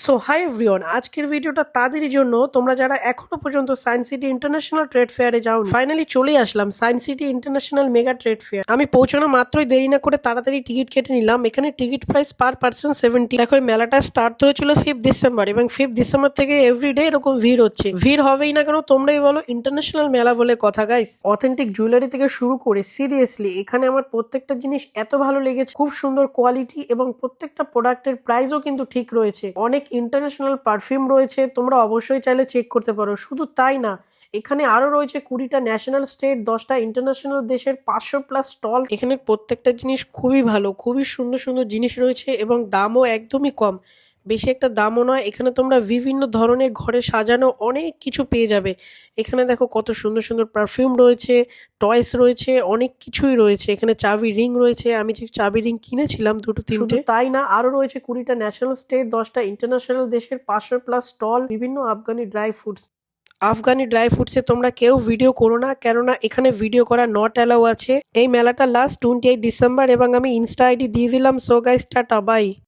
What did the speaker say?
So hi everyone, আজকের ভিডিওটা তাদেরই জন্য তোমরা যারা এখনো পর্যন্ত সায়েন্স সিটি ইন্টারন্যাশনাল ট্রেড ফেয়ারে যাও। ফাইনালি চলে আসলাম science city international mega trade fair. আমি পৌঁছানো মাত্রই দেরি না করে তাড়াতাড়ি টিকিট কেটে নিলাম। এখানে টিকিট প্রাইস পার পার্সন 70। দেখো এই মেলাটা স্টার্ট হয়েছিল 5th ডিসেম্বর এবং 5th ডিসেম্বর থেকে এভরিডে এরকম ভিড় হচ্ছে। ভিড় হবেই না কেন, তোমরাই বলো। ইন্টারন্যাশনাল মেলা বলে কথা গাইস। অথেন্টিক জুয়েলারি থেকে শুরু করে সিরিয়াসলি এখানে আমার প্রত্যেকটা জিনিস এত ভালো লেগেছে। খুব সুন্দর কোয়ালিটি এবং প্রত্যেকটা প্রোডাক্টের প্রাইসও কিন্তু ঠিক রয়েছে। অনেক ইন্টারন্যাশনাল পারফিউম রয়েছে, তোমরা অবশ্যই চাইলে চেক করতে পারো। শুধু তাই না, এখানে আরো রয়েছে 20টা ন্যাশনাল স্টেট, 10টা ইন্টারন্যাশনাল দেশের 500+ স্টল। এখানে প্রত্যেকটা জিনিস খুবই ভালো, খুবই সুন্দর সুন্দর জিনিস রয়েছে এবং দামও একদমই কম। বেশি একটা দামও নয়। এখানে তোমরা বিভিন্ন ধরনের ঘরে সাজানো অনেক কিছু পেয়ে যাবে। এখানে দেখো কত সুন্দর সুন্দর পারফিউম রয়েছে, টয়স রয়েছে, অনেক কিছুই রয়েছে। এখানে চাবি রিং রয়েছে, আমি যে চাবি রিং কিনেছিলাম 2-3টে। তাই না, আরো রয়েছে 20টা ন্যাশনাল স্টেট, 10টা ইন্টারন্যাশনাল দেশের 500+ স্টল, বিভিন্ন Afghani dry fruits. Afghani dry ফ্রুটসে তোমরা কেউ ভিডিও করো না, কেননা এখানে ভিডিও করা নট অ্যালাউ আছে। এই মেলাটা লাস্ট 28 ডিসেম্বর এবং আমি ইনস্টা আইডি দিয়ে দিলাম। So guys, tata bye.